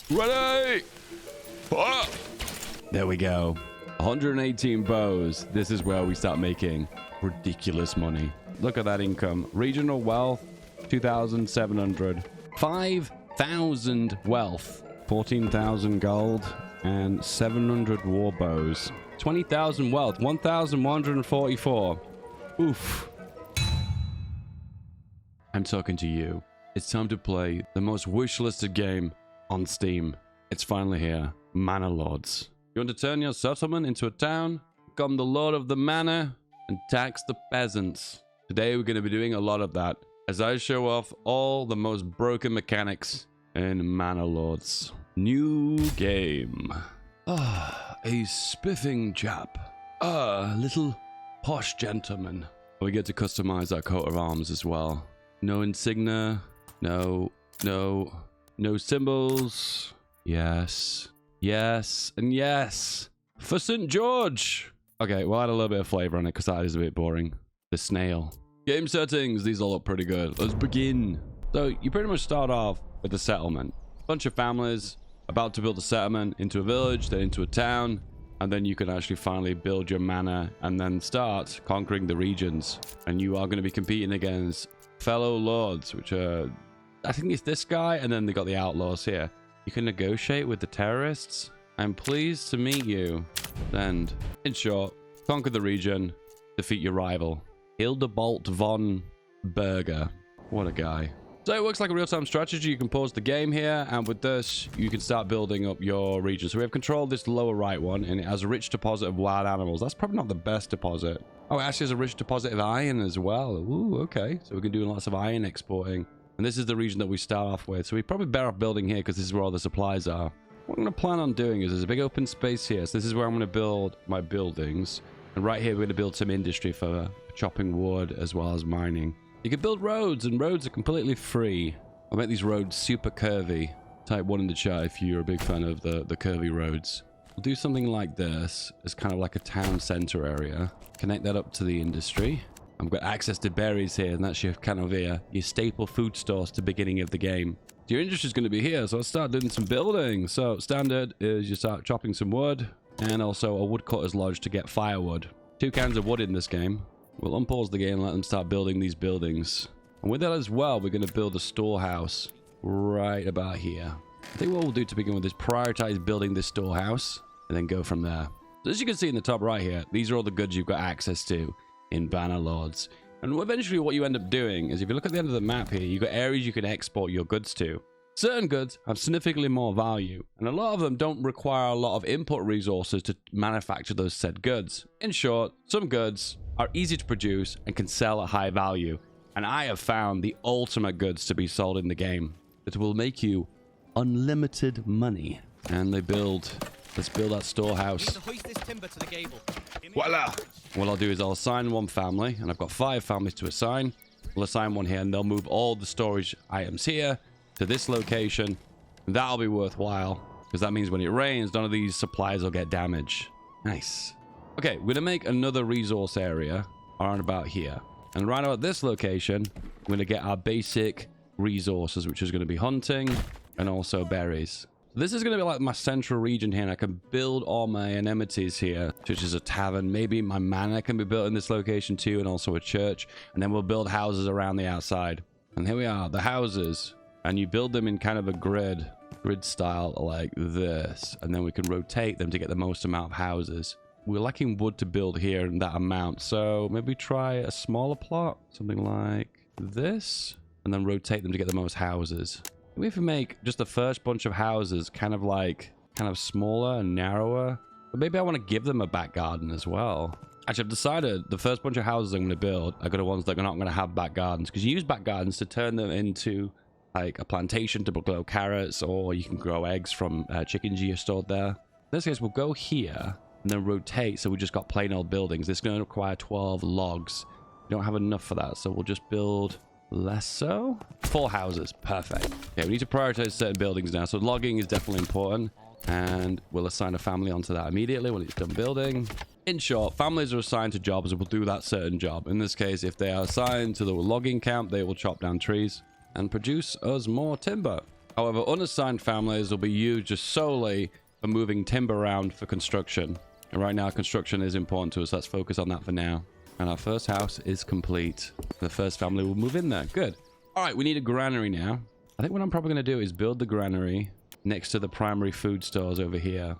Ready? Ah! There we go. 118 bows. This is where we start making ridiculous money. Look at that income. Regional wealth, 2,700. 5,000 wealth. 14,000 gold and 700 war bows. 20,000 wealth. 1,144. Oof. I'm talking to you. It's time to play the most wishlisted game on Steam. It's finally here. Manor Lords. You want to turn your settlement into a town, become the lord of the manor, and tax the peasants. Today we're going to be doing a lot of that as I show off all the most broken mechanics in Manor Lords. New game. A spiffing chap. Little posh gentleman. We get to customize our coat of arms as well. No insignia. No symbols. Yes, and yes. For St. George. Okay, we'll add a little bit of flavor on it because that is a bit boring. The snail. Game settings. These all look pretty good. Let's begin. So you pretty much start off with a settlement. Bunch of families about to build a settlement into a village, then into a town. And then you can actually finally build your manor and then start conquering the regions. And you are going to be competing against fellow lords, which are, I think it's this guy. And then they got the outlaws here. You can negotiate with the terrorists. I'm pleased to meet you. And in short, conquer the region, defeat your rival. Hildebolt von Berger. What a guy. So it works like a real-time strategy. You can pause the game here, and with this, you can start building up your region. So we have control of this lower right one, and it has a rich deposit of wild animals. That's probably not the best deposit. Oh, it actually has a rich deposit of iron as well. Ooh, okay. So we can do lots of iron exporting. And this is the region that we start off with. So we're probably better off building here because this is where all the supplies are. What I'm going to plan on doing is there's a big open space here. So this is where I'm going to build my buildings. And right here, we're going to build some industry for chopping wood as well as mining. You can build roads, and roads are completely free. I'll make these roads super curvy. Type 1 in the chat if you're a big fan of the curvy roads. We'll do something like this. It's kind of like a town center area. Connect that up to the industry. I've got access to berries here, and that's your kind of your staple food stores to the beginning of the game. Your industry is going to be here, so I'll start doing some building. So standard is you start chopping some wood, and also a woodcutter's lodge to get firewood. 2 cans of wood in this game. We'll unpause the game and let them start building these buildings. And with that as well, we're going to build a storehouse right about here. I think what we'll do to begin with is prioritize building this storehouse and then go from there. So as you can see in the top right here, these are all the goods you've got access to in Manor Lords. And eventually what you end up doing is if you look at the end of the map here, you've got areas you can export your goods to. Certain goods have significantly more value, and a lot of them don't require a lot of input resources to manufacture those said goods. In short, some goods are easy to produce and can sell at high value, and I have found the ultimate goods to be sold in the game that will make you unlimited money. And let's build that storehouse. Voila! What I'll do is I'll assign 1 family, and I've got 5 families to assign. We'll assign 1 here, and they'll move all the storage items here to this location. That'll be worthwhile, because that means when it rains, none of these supplies will get damaged. Nice. Okay, we're going to make another resource area around about here. And right about this location, we're going to get our basic resources, which is going to be hunting and also berries. This is going to be like my central region here, and I can build all my amenities here, such as a tavern. Maybe my manor can be built in this location too, and also a church. And then we'll build houses around the outside. And here we are, the houses. And you build them in kind of a grid style like this. And then we can rotate them to get the most amount of houses. We're lacking wood to build here in that amount, so maybe try a smaller plot, something like this, and then rotate them to get the most houses. Maybe if we make just the first bunch of houses kind of smaller and narrower, but maybe I want to give them a back garden as well. Actually, I've decided the first bunch of houses I'm going to build are going to ones that are not going to have back gardens, because you use back gardens to turn them into like a plantation to grow carrots, or you can grow eggs from chickens you stored there. In this case, we'll go here and then rotate, so we just got plain old buildings. This is going to require 12 logs. We don't have enough for that, so we'll just build less so. 4 houses. Perfect. Okay, we need to prioritize certain buildings now, so logging is definitely important, and we'll assign a family onto that immediately when it's done building. In short, families are assigned to jobs and will do that certain job. In this case, if they are assigned to the logging camp, they will chop down trees and produce us more timber. However, unassigned families will be used just solely for moving timber around for construction. And right now, construction is important to us. Let's focus on that for now. And our first house is complete. The first family will move in there. Good. All right, we need a granary now. I think what I'm probably going to do is build the granary next to the primary food stores over here.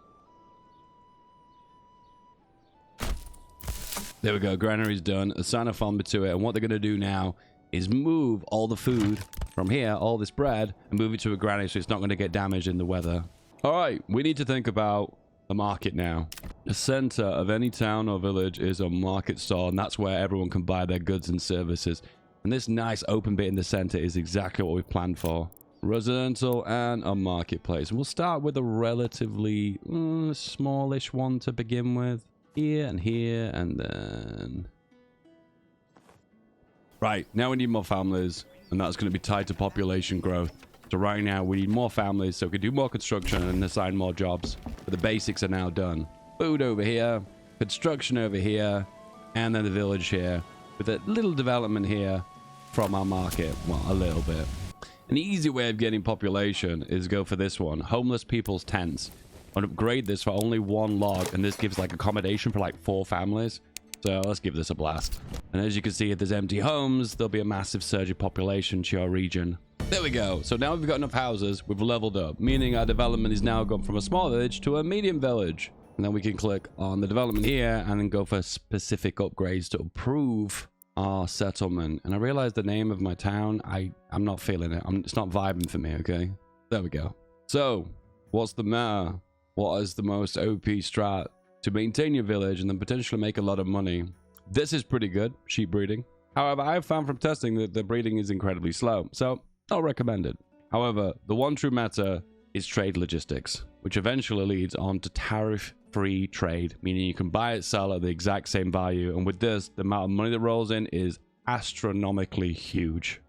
There we go. Granary's done. Assign a farmer to it. And what they're going to do now is move all the food from here, all this bread, and move it to a granary so it's not going to get damaged in the weather. All right, we need to think about the market now. The center of any town or village is a market stall, and that's where everyone can buy their goods and services. And this nice open bit in the center is exactly what we've planned for. Residential and a marketplace. We'll start with a relatively smallish one to begin with. Here and here, and then... Right, now we need more families, and that's going to be tied to population growth. So right now, we need more families so we can do more construction and assign more jobs. But the basics are now done. Food over here, construction over here, and then the village here, with a little development here from our market. Well, a little bit. An easy way of getting population is go for this one. Homeless people's tents. I'll upgrade this for only 1 log, and this gives like accommodation for like 4 families. So let's give this a blast. And as you can see, if there's empty homes, there'll be a massive surge of population to your region. There we go. So now we've got enough houses, we've leveled up, meaning our development is now gone from a small village to a medium village. And then we can click on the development here and then go for specific upgrades to improve our settlement. And I realized the name of my town, I'm not feeling it. It's not vibing for me, okay? There we go. So, what's the matter? What is the most OP strat to maintain your village and then potentially make a lot of money? This is pretty good, sheep breeding. However, I've found from testing that the breeding is incredibly slow, so not recommended. However, the one true meta is trade logistics, which eventually leads on to tariff-free trade, meaning you can buy it, sell at the exact same value. And with this, the amount of money that rolls in is astronomically huge.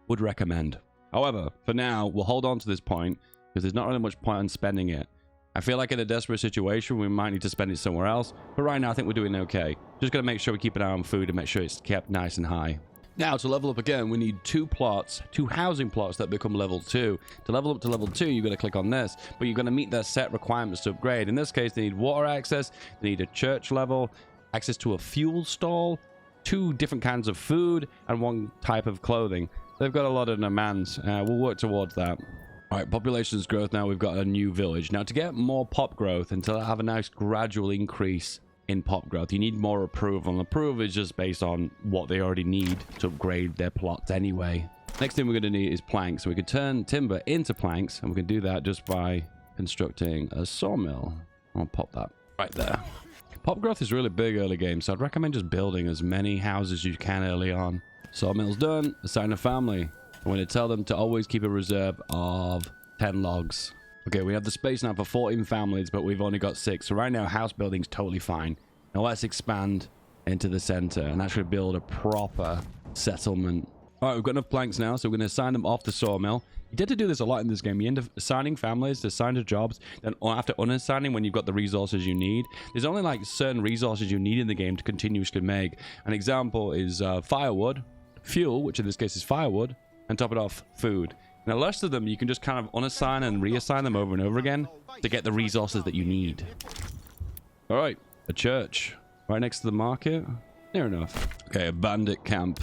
Would recommend. However, for now, we'll hold on to this point because there's not really much point in spending it. I feel like in a desperate situation, we might need to spend it somewhere else. But right now, I think we're doing okay. Just got to make sure we keep an eye on food and make sure it's kept nice and high. Now, to level up again, we need 2 plots, 2 housing plots that become level 2. To level up to level 2, you're going to click on this, but you're going to meet their set requirements to upgrade. In this case, they need water access, they need a church level, access to a fuel stall, 2 different kinds of food, and 1 type of clothing. They've got a lot of demands. We'll work towards that. All right, population's growth now. We've got a new village. Now, to get more pop growth and to have a nice gradual increase in pop growth, you need more approval. And approval is just based on what they already need to upgrade their plots anyway. Next thing we're going to need is planks. So we can turn timber into planks, and we can do that just by constructing a sawmill. I'll pop that right there. Pop growth is really big early game, so I'd recommend just building as many houses as you can early on. Sawmill's done. Assign a family. I'm going to tell them to always keep a reserve of 10 logs. Okay, we have the space now for 14 families, but we've only got 6. So right now, house building's totally fine. Now let's expand into the center and actually build a proper settlement. All right, we've got enough planks now, so we're going to assign them off the sawmill. You tend to do this a lot in this game. You end up assigning families to assign to jobs, then after unassigning when you've got the resources you need. There's only like certain resources you need in the game to continuously make. An example is firewood, fuel, which in this case is firewood, and top it off, food. Now, the rest of them, you can just kind of unassign and reassign them over and over again to get the resources that you need. All right, a church right next to the market. Near enough. Okay, a bandit camp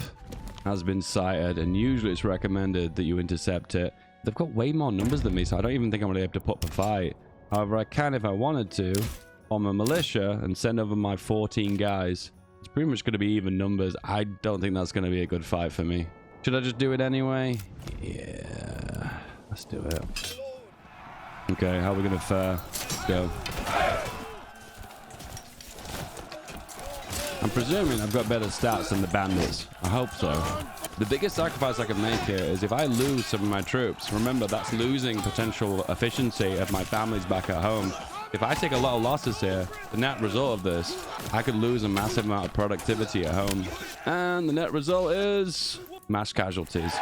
has been sighted, and usually it's recommended that you intercept it. They've got way more numbers than me, so I don't even think I'm going to be able to put up a fight. However, I can, if I wanted to, form a militia and send over my 14 guys. It's pretty much going to be even numbers. I don't think that's going to be a good fight for me. Should I just do it anyway? Yeah, let's do it. Okay, how are we going to fare? Let's go. I'm presuming I've got better stats than the bandits. I hope so. The biggest sacrifice I can make here is if I lose some of my troops. Remember, that's losing potential efficiency of my families back at home. If I take a lot of losses here, the net result of this, I could lose a massive amount of productivity at home. And the net result is mass casualties,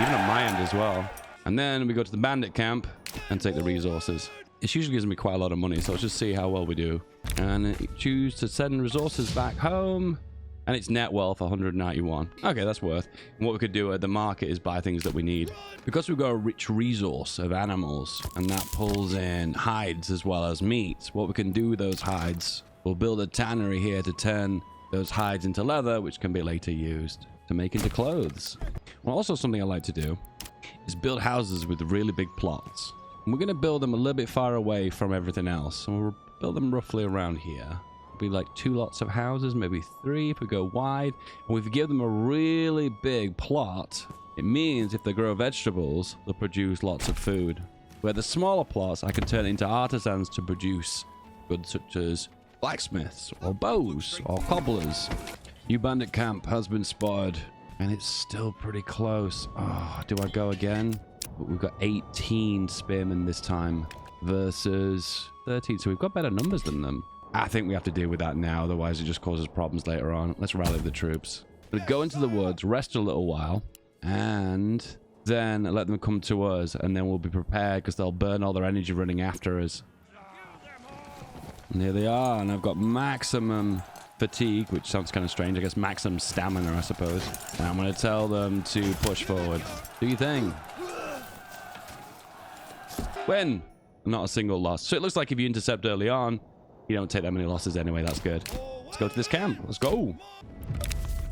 even on my end as well. And then we go to the bandit camp and take the resources. It usually gives me quite a lot of money, so let's just see how well we do. And choose to send resources back home. And it's net wealth 191. Okay, that's worth. And what we could do at the market is buy things that we need. Because we've got a rich resource of animals, and that pulls in hides as well as meat, what we can do with those hides, we'll build a tannery here to turn those hides into leather, which can be later used to make into clothes. Well, also something I like to do is build houses with really big plots. And we're going to build them a little bit far away from everything else. And we'll build them roughly around here. Be like 2 lots of houses, maybe 3 if we go wide. And if we give them a really big plot, it means if they grow vegetables, they'll produce lots of food. Where the smaller plots, I can turn into artisans to produce goods such as blacksmiths or bows or cobblers. New bandit camp has been spotted, and it's still pretty close. Oh, do I go again? But we've got 18 spearmen this time versus 13, so we've got better numbers than them. I think we have to deal with that now, otherwise it just causes problems later on. Let's rally the troops. We'll go into the woods, rest a little while, and then let them come to us, and then we'll be prepared because they'll burn all their energy running after us. And here they are, and I've got maximum fatigue, which sounds kind of strange. I guess maximum stamina, I suppose. And I'm going to tell them to push forward. Do your thing. Win! Not a single loss. So it looks like if you intercept early on, you don't take that many losses anyway. That's good. Let's go to this camp. Let's go.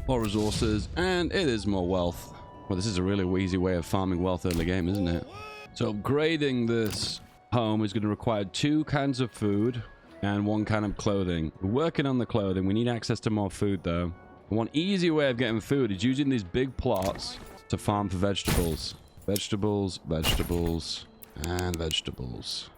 More resources, and it is more wealth. Well, this is a really easy way of farming wealth early game, isn't it? So upgrading this home is going to require 2 kinds of food and 1 kind of clothing. We're working on the clothing. We need access to more food, though. One easy way of getting food is using these big plots to farm for vegetables. Vegetables, vegetables, and vegetables.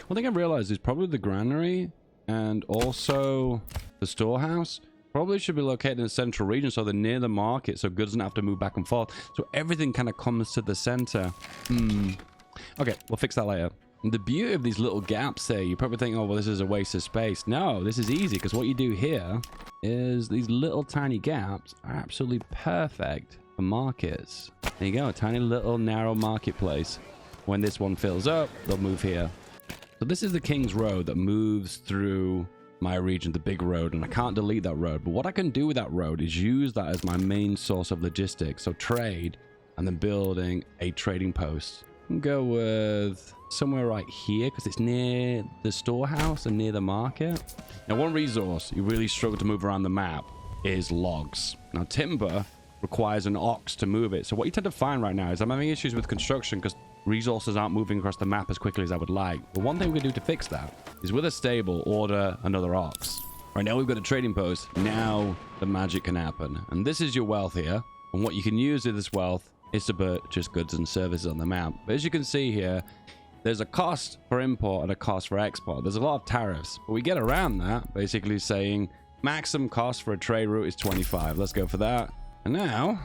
One thing I realized is probably the granary and also the storehouse probably should be located in the central region, so they're near the market, so goods don't have to move back and forth. So everything kind of comes to the center. Okay, we'll fix that later. And the beauty of these little gaps there, you probably think, oh, well, this is a waste of space. No, this is easy, because what you do here is these little tiny gaps are absolutely perfect for markets. There you go, a tiny little narrow marketplace. When this one fills up, they'll move here. So this is the King's Road that moves through my region, the big road, and I can't delete that road. But what I can do with that road is use that as my main source of logistics. So trade, and then building a trading post. And go with somewhere right here, because it's near the storehouse and near the market. Now, one resource you really struggle to move around the map is logs. Now, timber requires an ox to move it. So what you tend to find right now is I'm having issues with construction because resources aren't moving across the map as quickly as I would like. But one thing we can do to fix that is with a stable, order another ox. Right now we've got a trading post. Now the magic can happen. And this is your wealth here. And what you can use with this wealth is to purchase goods and services on the map. But as you can see here, there's a cost for import and a cost for export. There's a lot of tariffs, but we get around that basically saying maximum cost for a trade route is 25. Let's go for that. And now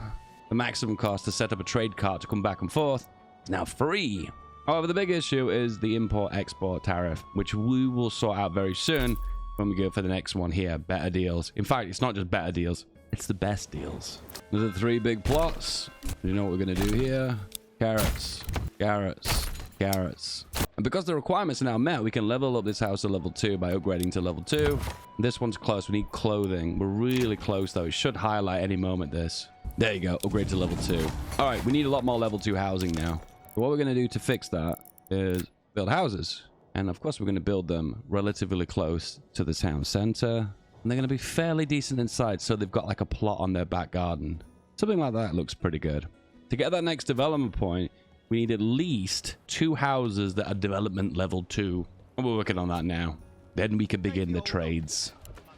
the maximum cost to set up a trade cart to come back and forth now free. However, the big issue is the import-export tariff, which we will sort out very soon when we go for the next one here, better deals. In fact, it's not just better deals, it's the best deals. There's the 3 big plots. You know what we're going to do here? Carrots, carrots, carrots. And because the requirements are now met, we can level up this house to level 2 by upgrading to level 2. This one's close. We need clothing. We're really close, though. It should highlight any moment this. There you go. Upgrade to level 2. All right, we need a lot more level 2 housing now. What we're going to do to fix that is build houses. And of course, we're going to build them relatively close to the town center. And they're going to be fairly decent inside, so they've got like a plot on their back garden. Something like that looks pretty good. To get that next development point, we need at least 2 houses that are development level 2. And we're working on that now. Then we can begin the trades.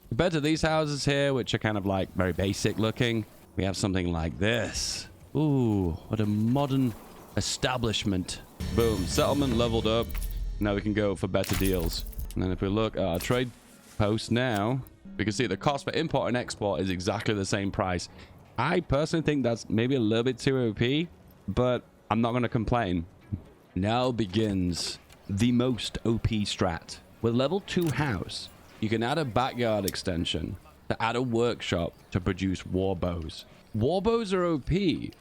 Compared to these houses here, which are kind of like very basic looking, we have something like this. Ooh, what a modern establishment. Boom, settlement leveled up. Now we can go for better deals. And then if we look at our trade post now, we can see the cost for import and export is exactly the same price. I personally think that's maybe a little bit too OP, but I'm not going to complain. Now begins the most OP strat. With level 2 house, you can add a backyard extension to add a workshop to produce war bows. War bows are OP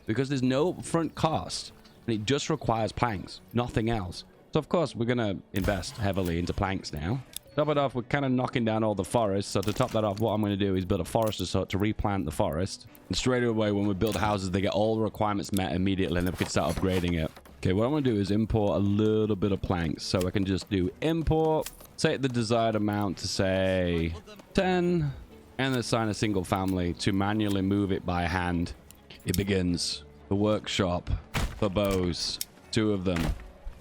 because there's no upfront cost. And it just requires planks, nothing else. So of course, we're going to invest heavily into planks now. Top it off, we're kind of knocking down all the forests. So to top that off, what I'm going to do is build a forest resort to replant the forest. And straight away, when we build houses, they get all the requirements met immediately, and then we can start upgrading it. Okay, what I'm going to do is import a little bit of planks. So I can just do import, set the desired amount to say 10, and assign a single family to manually move it by hand. It begins. The workshop for bows, 2 of them.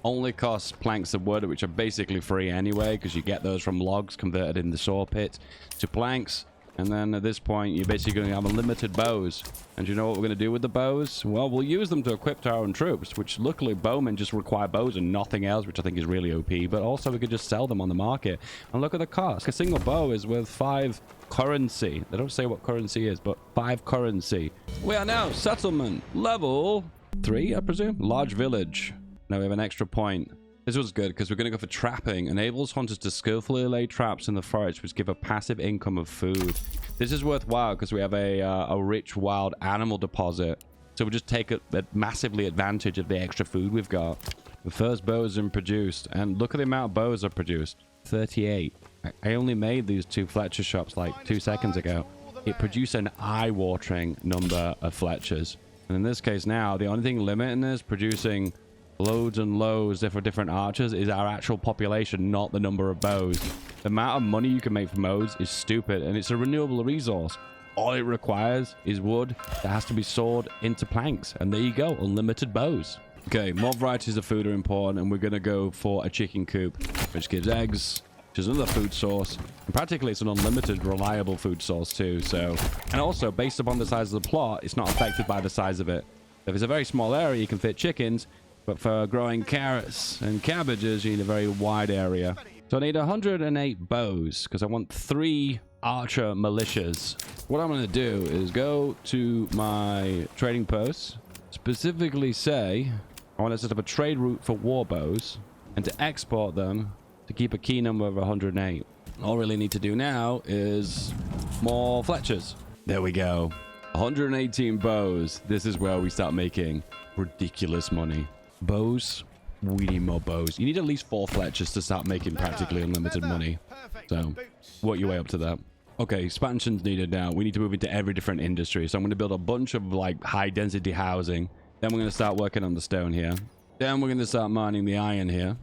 Only costs planks of wood, which are basically free anyway, because you get those from logs converted in the saw pit to planks. And then at this point, you're basically going to have unlimited bows. And you know what we're going to do with the bows? Well, we'll use them to equip our own troops, which luckily bowmen just require bows and nothing else, which I think is really OP. But also we could just sell them on the market. And look at the cost. A single bow is worth 5 currency. They don't say what currency is, but 5 currency. We are now settlement level 3, I presume. Large village. Now we have an extra point. This was good because we're going to go for trapping. Enables hunters to skillfully lay traps in the forest, which give a passive income of food. This is worthwhile because we have a rich wild animal deposit. So we'll just take a massively advantage of the extra food we've got. The first bow has been produced. And look at the amount of bows I've produced. 38. I only made these 2 Fletcher shops like 2 seconds ago. It produced an eye-watering number of Fletchers. And in this case now, the only thing limiting this producing loads and loads for different archers is our actual population, not the number of bows. The amount of money you can make from bows is stupid, and it's a renewable resource. All it requires is wood that has to be sawed into planks, and there you go, unlimited bows. Okay, more varieties of food are important, and we're going to go for a chicken coop, which gives eggs, which is another food source, and practically it's an unlimited reliable food source too. So, and also based upon the size of the plot, it's not affected by the size of it. If it's a very small area, you can fit chickens. But for growing carrots and cabbages, you need a very wide area. So I need 108 bows because I want 3 archer militias. What I'm going to do is go to my trading posts, specifically say I want to set up a trade route for war bows and to export them to keep a key number of 108. All I really need to do now is more Fletchers. There we go. 118 bows. This is where we start making ridiculous money. Bows, we need more bows. You need at least 4 Fletchers to start making practically unlimited money. So work your way up to that. Okay, expansion's needed now. We need to move into every different industry. So I'm going to build a bunch of like high density housing. Then we're going to start working on the stone here. Then we're going to start mining the iron here.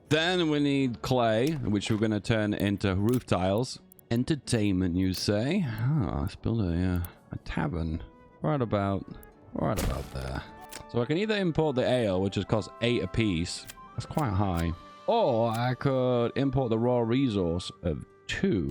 Then we need clay, which we're going to turn into roof tiles. Entertainment, you say? Oh, let's build a tavern. Right about there. So I can either import the ale, which has cost 8 apiece. That's quite high. Or I could import the raw resource of 2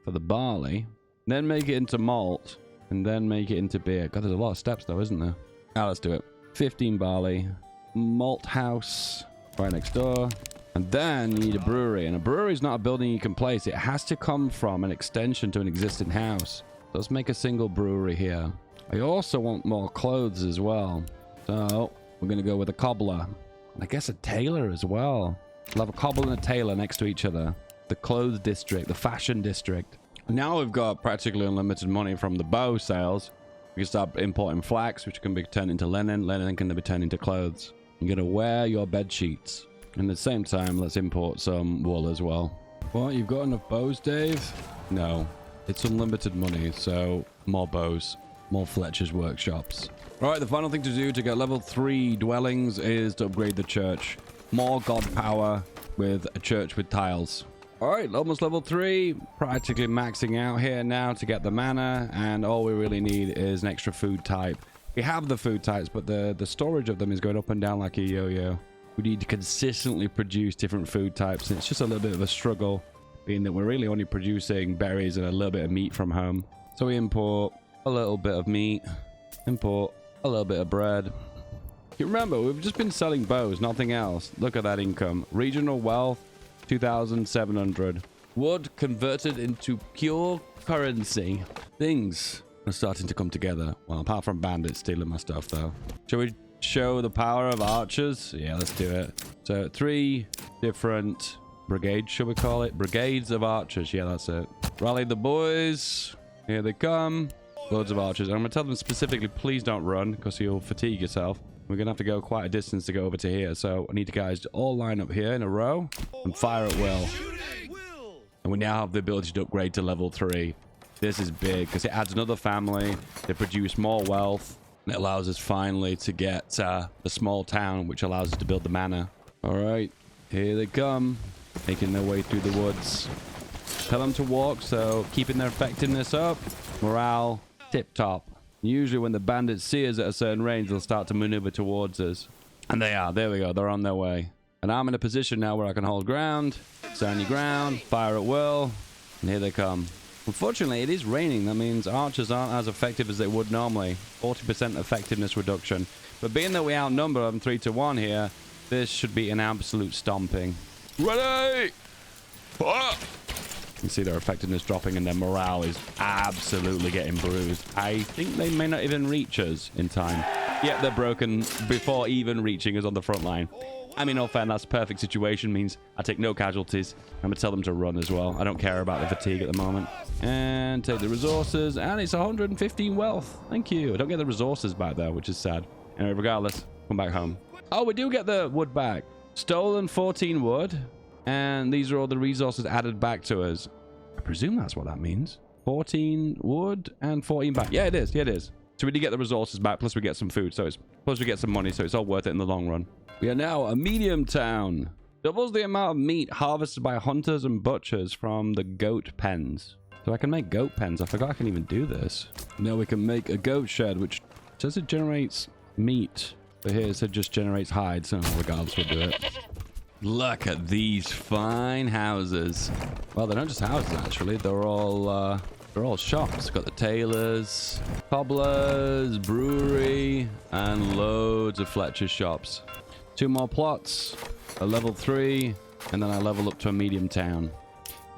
for the barley. Then make it into malt. And then make it into beer. God, there's a lot of steps though, isn't there? Now let's do it. 15 barley. Malt house. Right next door. And then you need a brewery. And a brewery is not a building you can place. It has to come from an extension to an existing house. So let's make a single brewery here. I also want more clothes as well. So we're going to go with a cobbler. And I guess a tailor as well. We'll have a cobbler and a tailor next to each other. The clothes district, the fashion district. Now we've got practically unlimited money from the bow sales. We can start importing flax, which can be turned into linen. Linen can be turned into clothes. You're going to wear your bed sheets. And at the same time, let's import some wool as well. What? You've got enough bows, Dave? No. It's unlimited money, so more bows. More Fletcher's workshops. Alright, the final thing to do to get level 3 dwellings is to upgrade the church. More god power with a church with tiles. Alright, almost level 3. Practically maxing out here now to get the mana. And all we really need is an extra food type. We have the food types, but the storage of them is going up and down like a yo-yo. We need to consistently produce different food types. And it's just a little bit of a struggle, being that we're really only producing berries and a little bit of meat from home. So we import a little bit of meat. Import a little bit of bread. You remember, we've just been selling bows, nothing else. Look at that income. Regional wealth, 2,700. Wood converted into pure currency. Things are starting to come together. Well, apart from bandits stealing my stuff, though. Shall we show the power of archers? Yeah, let's do it. So 3 different brigades, shall we call it? Brigades of archers. Yeah, that's it. Rally the boys. Here they come. Loads of archers. I'm going to tell them specifically, please don't run, because you'll fatigue yourself. We're going to have to go quite a distance to go over to here. So I need you guys to all line up here in a row and fire at will. And we now have the ability to upgrade to level 3. This is big because it adds another family. They produce more wealth. And it allows us finally to get the small town, which allows us to build the manor. All right, here they come, making their way through the woods. Tell them to walk, so keeping their effectiveness up. Morale, tip-top. Usually when the bandits see us at a certain range, they'll start to maneuver towards us. And they are. There we go. They're on their way. And I'm in a position now where I can hold ground, stand your ground, fire at will. And here they come. Unfortunately, it is raining. That means archers aren't as effective as they would normally. 40% effectiveness reduction. But being that we outnumber them 3-1 here, this should be an absolute stomping. Ready! Ah! You can see their effectiveness dropping and their morale is absolutely getting bruised. I think they may not even reach us in time. Yep, they're broken before even reaching us on the front line. I mean, all fair, that's a perfect situation. Means I take no casualties. I'm going to tell them to run as well. I don't care about the fatigue at the moment. And take the resources. And it's 115 wealth. Thank you. I don't get the resources back there, which is sad. Anyway, regardless, come back home. Oh, we do get the wood back. Stolen 14 wood. And these are all the resources added back to us. I presume that's what that means. 14 wood and 14 back. Yeah, it is. Yeah, it is. So we did get the resources back, plus we get some food. So it's plus we get some money, so it's all worth it in the long run. We are now a medium town. Doubles the amount of meat harvested by hunters and butchers from the goat pens. So I can make goat pens. I forgot I can even do this. Now we can make a goat shed, which says it generates meat. But here it said just generates hides. So regardless, we'll do it. Look at these fine houses. Well, they're not just houses, actually. They're all shops. Got the tailors, cobblers, brewery, and loads of Fletcher's shops. 2 more plots, a level 3, and then I level up to a medium town.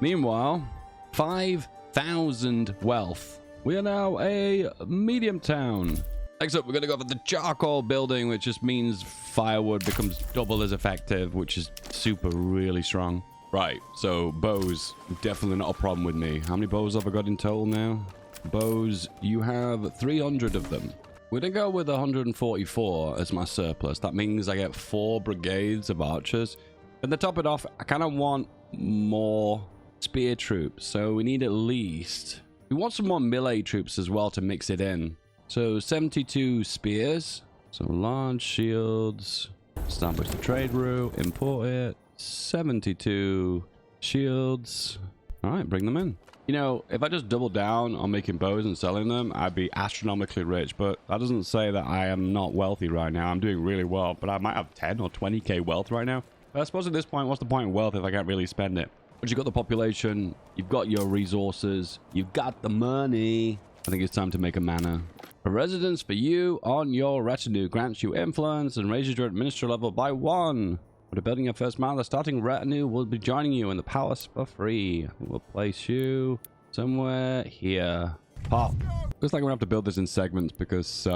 Meanwhile, 5,000 wealth. We are now a medium town. Next up, we're going to go for the charcoal building, which just means firewood becomes double as effective, which is super really strong. Right, so bows, definitely not a problem with me. How many bows have I got in total now? Bows, you have 300 of them. We're going to go with 144 as my surplus. That means I get 4 brigades of archers. And to top it off, I kind of want more spear troops. So we need at least... We want some more melee troops as well to mix it in. So 72 spears. So large shields. Establish the trade route. Import it. 72 shields. All right, bring them in. You know, if I just double down on making bows and selling them, I'd be astronomically rich. But that doesn't say that I am not wealthy right now. I'm doing really well, but I might have 10 or 20k wealth right now. But I suppose at this point, what's the point of wealth if I can't really spend it? But you've got the population, you've got your resources, you've got the money. I think it's time to make a manor. A residence for you on your retinue grants you influence and raises your administrator level by 1. When building your first manor, the starting retinue will be joining you in the palace for free. We'll place you somewhere here. Pop. Looks like we're going to have to build this in segments because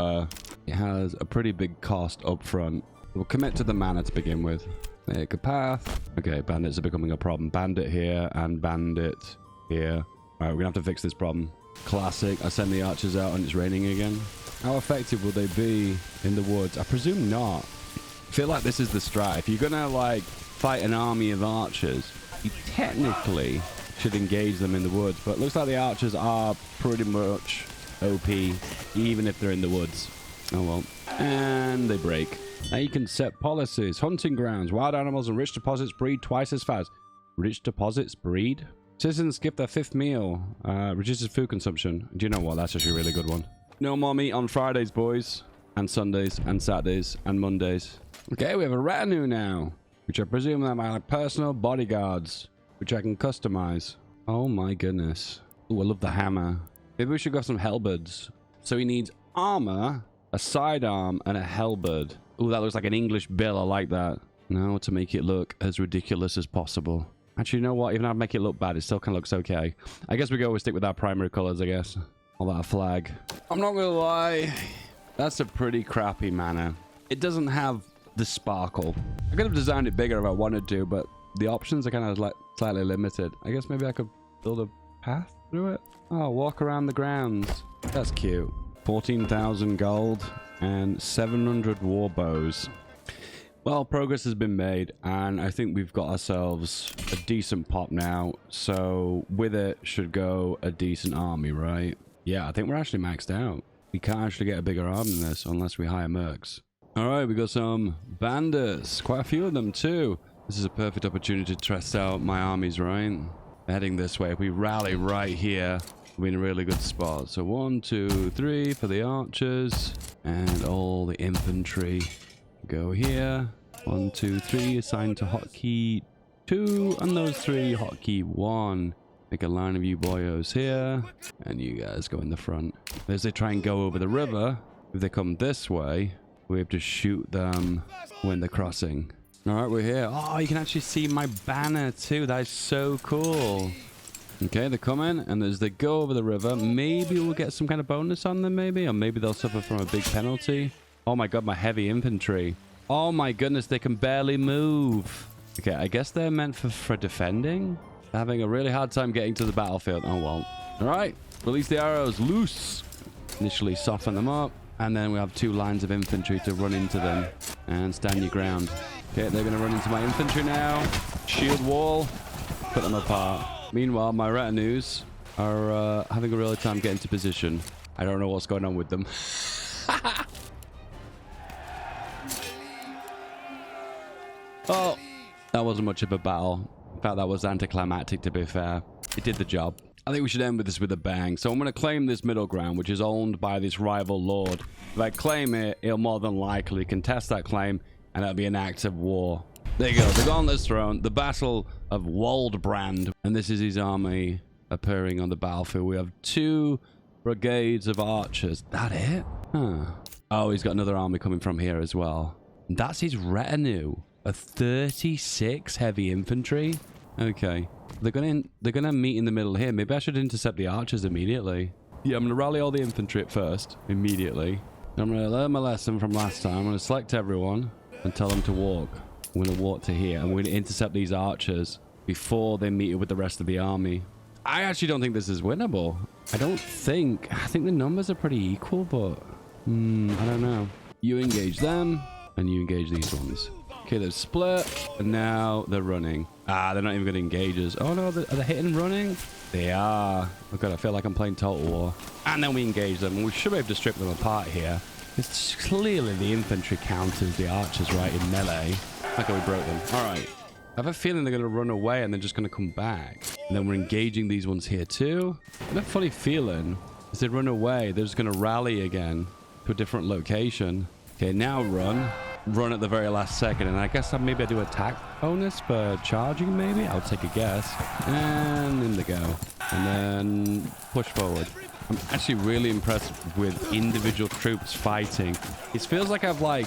it has a pretty big cost up front. We'll commit to the manor to begin with. Make a path. Okay, bandits are becoming a problem. Bandit here and bandit here. All right, we're going to have to fix this problem. Classic. I send the archers out and it's raining again. How effective will they be in the woods? I presume not. I feel like this is the strat. If you're gonna like fight an army of archers, you technically should engage them in the woods, but it looks like the archers are pretty much OP even if they're in the woods. Oh well. And they break. Now you can set policies. Hunting grounds, wild animals and rich deposits breed twice as fast. Rich deposits breed? Citizens skip their 5th meal. Reduces food consumption. Do you know what? That's actually a really good one. No more meat on Fridays, boys. And Sundays and Saturdays and Mondays. Okay, we have a retinue now, which I presume are my personal bodyguards, which I can customize. Oh my goodness. Oh, I love the hammer. Maybe we should go some halberds. So he needs armor, a sidearm, and a halberd. Oh, that looks like an English bill. I like that. Now to make it look as ridiculous as possible. Actually, you know what? Even if I make it look bad, it still kind of looks okay. I guess we go stick with our primary colors, I guess. All that flag. I'm not gonna lie. That's a pretty crappy manor. It doesn't have the sparkle. I could have designed it bigger if I wanted to, but the options are kind of like slightly limited. I guess maybe I could build a path through it. Oh, walk around the grounds. That's cute. 14,000 gold and 700 war bows. Well, progress has been made, and I think we've got ourselves a decent pop now. So with it should go a decent army, right? Yeah, I think we're actually maxed out. We can't actually get a bigger army than this unless we hire mercs. All right, we got some bandits, quite a few of them too. This is a perfect opportunity to test out my armies, right? Heading this way. If we rally right here, we're in a really good spot. So 1, 2, 3 for the archers, and all the infantry go here. 1, 2, 3 assigned to hotkey 2, and those 3 hotkey 1. Make a line of you boyos here, and you guys go in the front. As they try and go over the river, if they come this way, we have to shoot them when they're crossing. All right, we're here. Oh, you can actually see my banner too. That is so cool. Okay, they're coming, and as they go over the river, maybe we'll get some kind of bonus on them, maybe, or maybe they'll suffer from a big penalty. Oh my god, my heavy infantry. Oh my goodness, they can barely move. Okay, I guess they're meant for defending. They're having a really hard time getting to the battlefield. Oh well. All right, release the arrows, loose. Initially soften them up, and then we have 2 lines of infantry to run into them and stand your ground. Okay, they're going to run into my infantry now. Shield wall, put them apart. Meanwhile, my retinues are having a real time getting to position. I don't know what's going on with them. Oh, that wasn't much of a battle. In fact, that was anticlimactic, to be fair. It did the job. I think we should end with this with a bang. So I'm going to claim this middle ground, which is owned by this rival lord. If I claim it, he'll more than likely contest that claim, and it'll be an act of war. There you go. The Gauntlet's thrown. The Battle of Waldbrand. And this is his army appearing on the battlefield. We have 2 brigades of archers. That it? Huh. Oh, he's got another army coming from here as well. And that's his retinue. A 36 heavy infantry. Okay. They're gonna meet in the middle here. Maybe I should intercept the archers immediately. Yeah, I'm gonna rally all the infantry at first. Immediately. I'm gonna learn my lesson from last time. I'm gonna select everyone and tell them to walk. We're going to walk to here, and we're going to intercept these archers before they meet with the rest of the army. I actually don't think this is winnable. I think the numbers are pretty equal, but I don't know. You engage them, and you engage these ones. Okay, they've split, and now they're running. Ah, they're not even going to engage us. Oh no, are they hitting and running? They are. Oh god, I feel like I'm playing Total War. And then we engage them, and we should be able to strip them apart here. It's clearly the infantry counters the archers right in melee. Okay, we broke them. All right. I have a feeling they're going to run away and they're just going to come back. And then we're engaging these ones here too. I have a funny feeling as they run away, they're just going to rally again to a different location. Okay, now run. Run at the very last second. And I guess maybe I do attack bonus for charging maybe. I'll take a guess. And in they go. And then push forward. I'm actually really impressed with individual troops fighting. It feels like I've like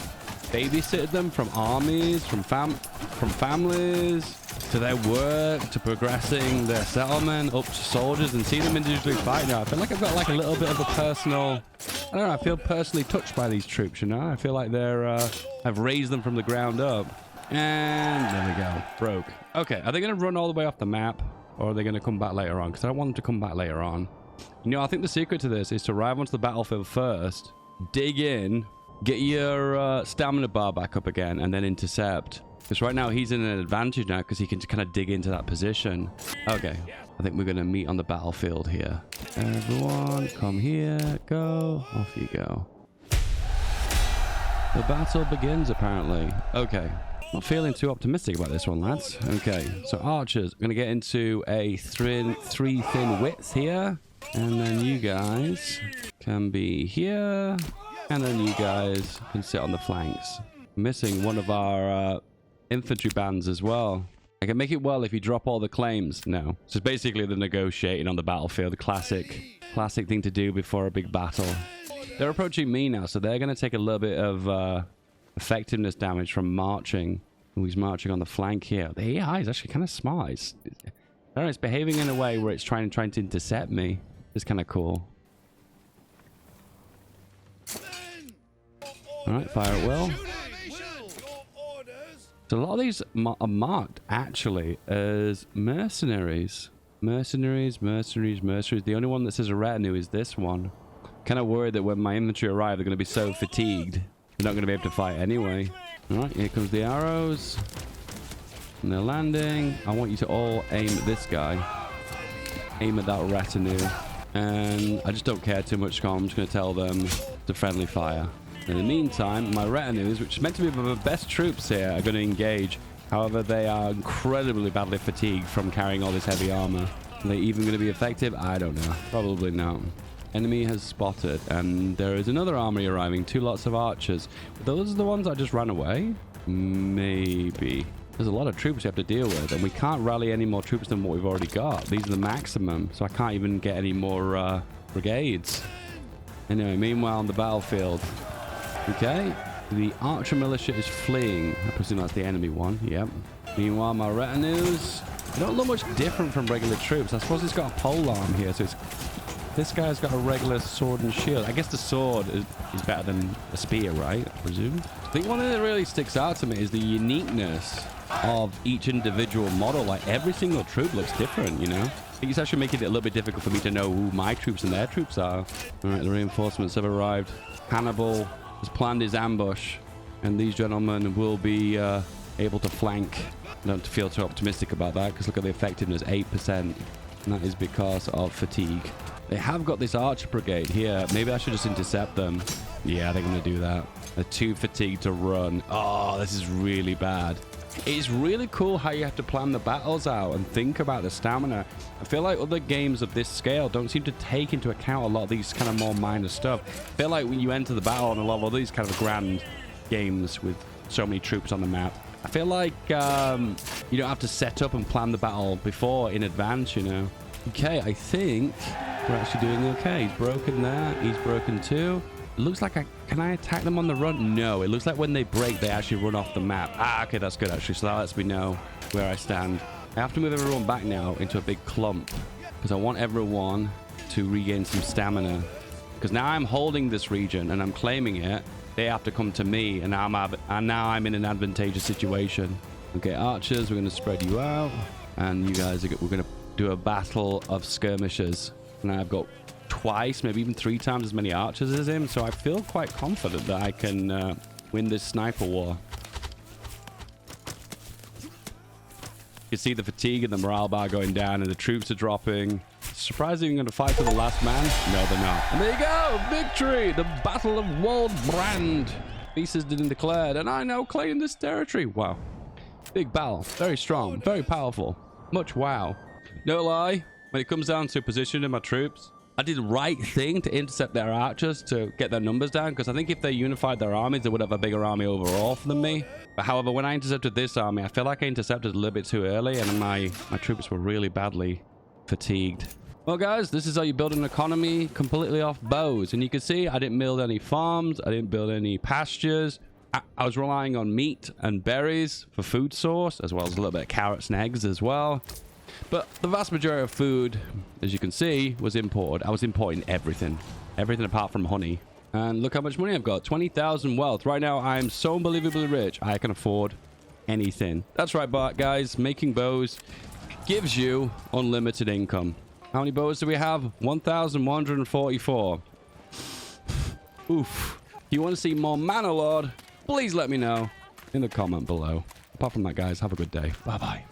babysitted them from armies, from families, to their work, to progressing their settlement, up to soldiers, and see them individually fight now. I feel like I've got like a little bit of a personal, I don't know, I feel personally touched by these troops, you know? I feel like they're, I've raised them from the ground up. And there we go, broke. Okay, are they going to run all the way off the map, or are they going to come back later on? Because I don't want them to come back later on. You know, I think the secret to this is to arrive onto the battlefield first, dig in, get your stamina bar back up again, and then intercept. Because right now he's in an advantage now because he can kind of dig into that position. Okay, I think we're going to meet on the battlefield here. Everyone, come here, go, off you go. The battle begins apparently. Okay, not feeling too optimistic about this one, lads. Okay, so archers, I'm going to get into a 3 thin width here. And then you guys can be here. And then you guys can sit on the flanks. Missing one of our infantry bands as well. I can make it well if you drop all the claims. No. So it's basically the negotiating on the battlefield. The classic thing to do before a big battle. They're approaching me now, so they're going to take a little bit of effectiveness damage from marching. He's marching on the flank here. The AI is actually kind of smart. I don't know, it's behaving in a way where it's trying to intercept me. It's kind of cool. Alright, fire at will. So a lot of these are marked, actually, as mercenaries. Mercenaries. The only one that says a retinue is this one. Kind of worried that when my infantry arrive, they're going to be so fatigued They're not going to be able to fight anyway. All right, here comes the arrows. And they're landing. I want you to all aim at this guy. Aim at that retinue. And I just don't care too much, so I'm just going to tell them to friendly fire. In the meantime, my retinues, which is meant to be the best troops here, are going to engage. However, they are incredibly badly fatigued from carrying all this heavy armor. Are they even going to be effective? I don't know. Probably not. Enemy has spotted, and there is another army arriving. 2 lots of archers. Those are the ones that just ran away? Maybe. There's a lot of troops you have to deal with, and we can't rally any more troops than what we've already got. These are the maximum, so I can't even get any more brigades. Anyway, meanwhile on the battlefield. Okay, the archer militia is fleeing. I presume that's the enemy one. Yep. Meanwhile, my retinues, they don't look much different from regular troops. I suppose it's got a pole arm here, so it's... This guy's got a regular sword and shield. I guess the sword is better than a spear, right? I presume. I think one thing that really sticks out to me is the uniqueness of each individual model. Like, every single troop looks different, you know? I think it's actually making it a little bit difficult for me to know who my troops and their troops are. All right, the reinforcements have arrived. Hannibal has planned his ambush, and these gentlemen will be able to flank. I don't feel too optimistic about that, because look at the effectiveness, 8%. And that is because of fatigue. They have got this archer brigade here. Maybe I should just intercept them. Yeah, they're going to do that. They're too fatigued to run. Oh, this is really bad. It's really cool how you have to plan the battles out and think about the stamina. I feel like other games of this scale don't seem to take into account a lot of these kind of more minor stuff. I feel like when you enter the battle on a lot of these kind of grand games with so many troops on the map, I feel like you don't have to set up and plan the battle before in advance, you know. Okay, I think we're actually doing okay. He's broken there. He's broken too. It looks like can I attack them on the run? No, it looks like when they break, they actually run off the map. Ah, okay, that's good actually. So that lets me know where I stand. I have to move everyone back now into a big clump because I want everyone to regain some stamina. Because now I'm holding this region and I'm claiming it. They have to come to me, and now I'm in an advantageous situation. Okay, archers, we're going to spread you out, and you guys we're going to do a battle of skirmishers. And I've got twice, maybe even 3 times as many archers as him, so I feel quite confident that I can win this sniper war. You can see the fatigue and the morale bar going down, and the troops are dropping. Surprisingly, going to fight for the last man? No, they're not. And there you go, victory! The Battle of Waldbrand. Peace has been declared, and I now claim this territory. Wow, big battle, very strong, very powerful. Much wow. No lie, when it comes down to positioning my troops, I did the right thing to intercept their archers to get their numbers down, because I think if they unified their armies, they would have a bigger army overall than me. But however, when I intercepted this army, I feel like I intercepted a little bit too early, and my troops were really badly fatigued. Well, guys, this is how you build an economy completely off bows. And you can see I didn't build any farms. I didn't build any pastures. I was relying on meat and berries for food source, as well as a little bit of carrots and eggs as well. But the vast majority of food, as you can see, was imported. I was importing everything. Everything apart from honey. And look how much money I've got. 20,000 wealth. Right now, I'm so unbelievably rich. I can afford anything. That's right, guys. Making bows gives you unlimited income. How many bows do we have? 1,144. Oof. If you want to see more Manor Lord, please let me know in the comment below. Apart from that, guys, have a good day. Bye-bye.